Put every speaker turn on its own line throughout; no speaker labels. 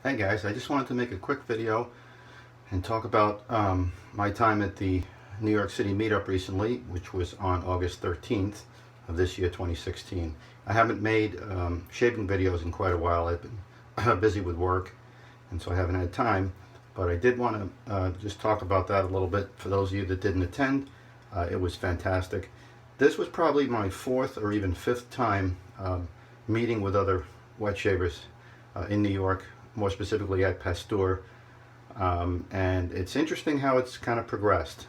Hey guys, I just wanted to make a quick video and talk about my time at the New York City Meetup recently, which was on August 13th of this year, 2016. I haven't made shaping videos in quite a while. I've been busy with work, and so I haven't had time, but I did want to just talk about that a little bit for those of you that didn't attend. It was fantastic. This was probably my fourth or even fifth time meeting with other wet shavers in New York, more specifically at Pasteur. And it's interesting how it's kind of progressed.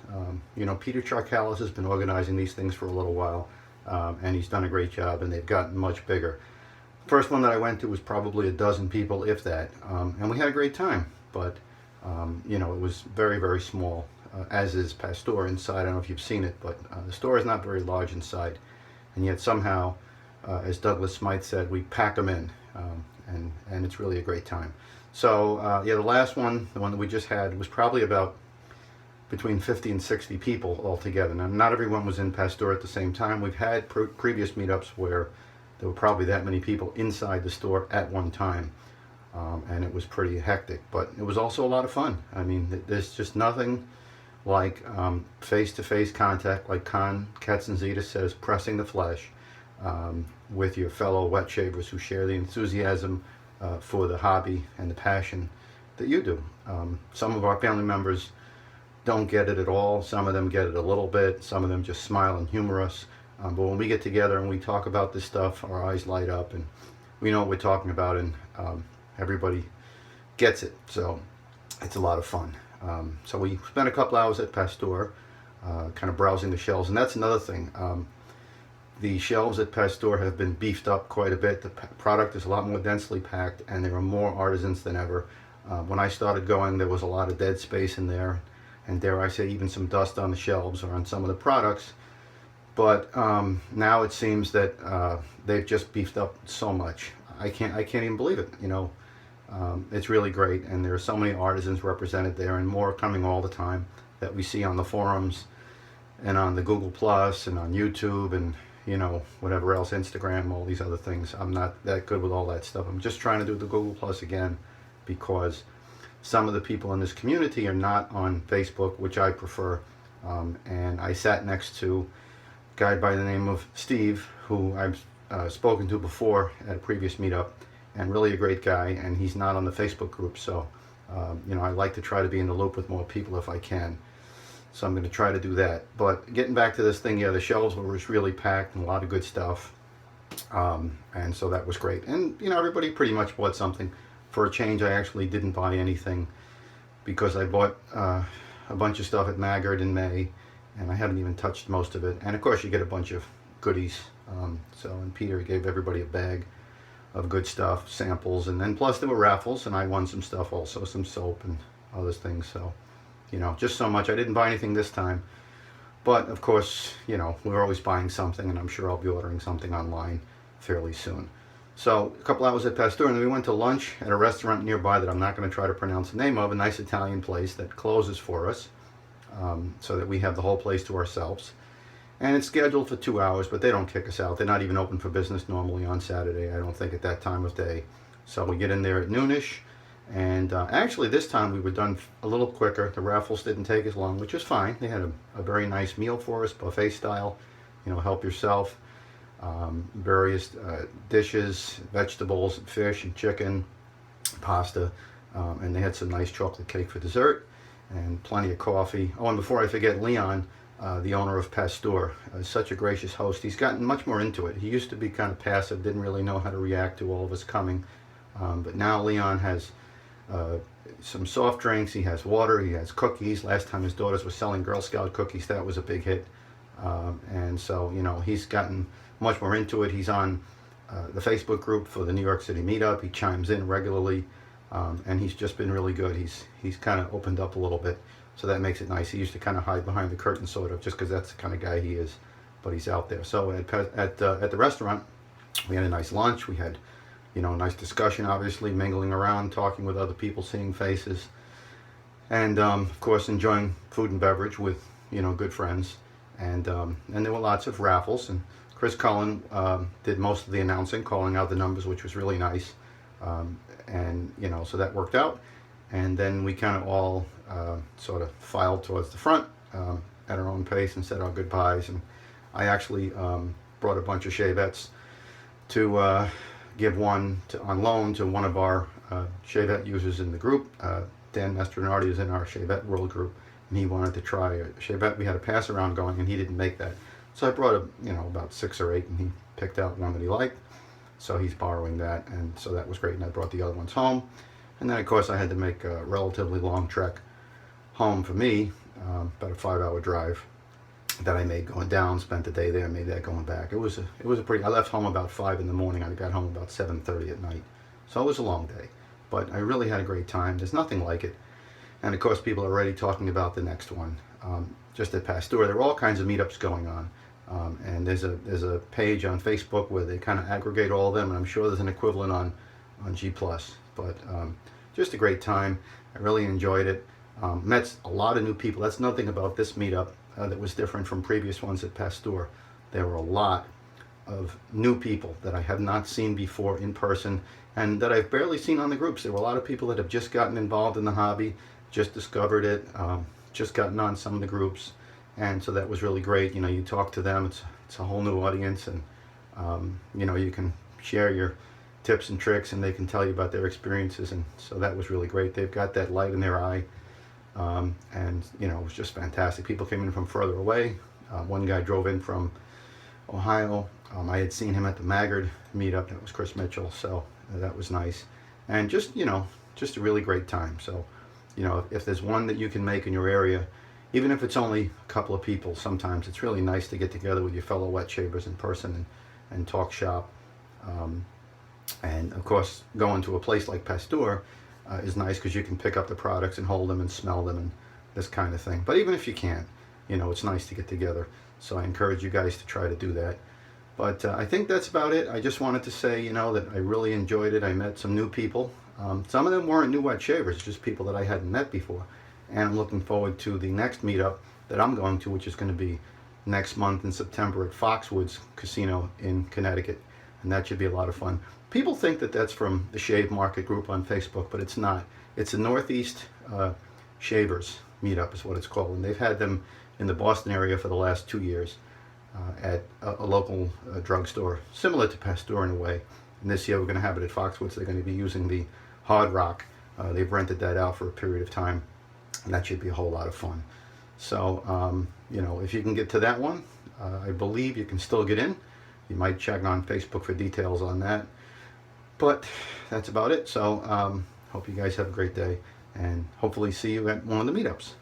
Peter Charkalis has been organizing these things for a little while, and he's done a great job, and they've gotten much bigger. First one that I went to was probably a dozen people, if that, and we had a great time, but it was very, very small, as is Pasteur inside. I don't know if you've seen it, but the store is not very large inside, and yet somehow, as Douglas Smythe said, we pack them in. And it's really a great time. So the last one, the one that we just had, was probably about between 50 and 60 people altogether. Now, not everyone was in Pasteur at the same time. We've had previous meetups where there were probably that many people inside the store at one time, and it was pretty hectic, but it was also a lot of fun. I mean, there's just nothing like face-to-face contact, like Con Katzenzitas says, pressing the flesh with your fellow wet shavers who share the enthusiasm for the hobby and the passion that you do. Some of our family members don't get it at all. Some of them get it a little bit. Some of them just smile and humor us. But when we get together and we talk about this stuff, our eyes light up and we know what we're talking about, and everybody gets it. So it's a lot of fun. So we spent a couple hours at Pasteur kind of browsing the shelves, and that's another thing. The shelves at Pasteur have been beefed up quite a bit. The product is a lot more densely packed, and there are more artisans than ever. When I started going, there was a lot of dead space in there, and dare I say, even some dust on the shelves or on some of the products. But now it seems that they've just beefed up so much. I can't even believe it. It's really great, and there are so many artisans represented there, and more coming all the time that we see on the forums and on the Google Plus and on YouTube and whatever else, Instagram, all these other things. I'm not that good with all that stuff. I'm just trying to do the Google Plus again because some of the people in this community are not on Facebook, which I prefer. And I sat next to a guy by the name of Steve, who I've spoken to before at a previous meetup, and really a great guy, and he's not on the Facebook group. So, I like to try to be in the loop with more people if I can. So I'm going to try to do that. But getting back to this thing, the shelves were just really packed and a lot of good stuff. And so that was great. And, everybody pretty much bought something. For a change, I actually didn't buy anything because I bought a bunch of stuff at Maggard in May, and I haven't even touched most of it. And, of course, you get a bunch of goodies. And Peter gave everybody a bag of good stuff, samples. And then plus there were raffles, and I won some stuff also, some soap and other things. So just so much. I didn't buy anything this time, but of course, we're always buying something, and I'm sure I'll be ordering something online fairly soon. So a couple hours at Pasteur, and then we went to lunch at a restaurant nearby that I'm not going to try to pronounce the name of, a nice Italian place that closes for us, so that we have the whole place to ourselves. And it's scheduled for 2 hours, but they don't kick us out. They're not even open for business normally on Saturday, I don't think, at that time of day. So we get in there at noonish. And actually this time we were done a little quicker. The raffles didn't take as long, which was fine. They had a very nice meal for us, buffet style, help yourself. Various dishes, vegetables, fish and chicken, pasta, and they had some nice chocolate cake for dessert and plenty of coffee. Oh, and before I forget, Leon, the owner of Pasteur, is such a gracious host. He's gotten much more into it. He used to be kind of passive, didn't really know how to react to all of us coming, but now Leon has some soft drinks, he has water, he has cookies. Last time his daughters were selling Girl Scout cookies, that was a big hit. And so, he's gotten much more into it. He's on the Facebook group for the New York City Meetup. He chimes in regularly, and he's just been really good. He's kind of opened up a little bit, so that makes it nice. He used to kind of hide behind the curtain, sort of, just because that's the kind of guy he is, but he's out there. So at the restaurant, we had a nice lunch. We had nice discussion, obviously, mingling around, talking with other people, seeing faces, and of course enjoying food and beverage with good friends. And there were lots of raffles, and Chris Cullen did most of the announcing, calling out the numbers, which was really nice. And so that worked out. And then we kind of all sort of filed towards the front at our own pace and said our goodbyes. And I actually brought a bunch of Chevettes to give one on loan to one of our Chevette users in the group. Dan Mastronardi is in our Chevette World group, and he wanted to try a Chevette. We had a pass around going, and he didn't make that. So I brought about 6 or 8, and he picked out one that he liked. So he's borrowing that, and so that was great. And I brought the other ones home. And then, of course, I had to make a relatively long trek home for me, about a 5-hour drive that I made going down. Spent the day there, made that going back. It was a pretty. I left home about 5 in the morning. I got home about 7:30 at night. So it was a long day, but I really had a great time. There's nothing like it. And of course, people are already talking about the next one. Just at Pasteur, there are all kinds of meetups going on. And there's a page on Facebook where they kind of aggregate all of them, and I'm sure there's an equivalent on G+. But just a great time. I really enjoyed it. Met a lot of new people. That's nothing about this meetup that was different from previous ones at Pasteur. There were a lot of new people that I have not seen before in person, and that I've barely seen on the groups. There were a lot of people that have just gotten involved in the hobby, just discovered it, just gotten on some of the groups. And so that was really great. You talk to them, it's a whole new audience, and you can share your tips and tricks, and they can tell you about their experiences, and so that was really great. They've got that light in their eye, and it was just fantastic. People came in from further away. One guy drove in from Ohio. I had seen him at the Maggard meetup. That was Chris Mitchell, so that was nice, and just a really great time. So if there's one that you can make in your area, even if it's only a couple of people, sometimes it's really nice to get together with your fellow wet shavers in person and talk shop. And of course, going to a place like Pasteur is nice because you can pick up the products and hold them and smell them and this kind of thing. But even if you can't, it's nice to get together. So I encourage you guys to try to do that. But I think that's about it. I just wanted to say, that I really enjoyed it. I met some new people. Some of them weren't new wet shavers, just people that I hadn't met before. And I'm looking forward to the next meetup that I'm going to, which is going to be next month in September at Foxwoods Casino in Connecticut. And that should be a lot of fun. People think that that's from the Shave Market group on Facebook, but it's not. It's a Northeast Shavers Meetup is what it's called. And they've had them in the Boston area for the last 2 years at a local drugstore, similar to Pasteur in a way. And this year we're going to have it at Foxwoods. They're going to be using the Hard Rock. They've rented that out for a period of time. And that should be a whole lot of fun. So, if you can get to that one, I believe you can still get in. You might check on Facebook for details on that. But that's about it. So, hope you guys have a great day, and hopefully see you at one of the meetups.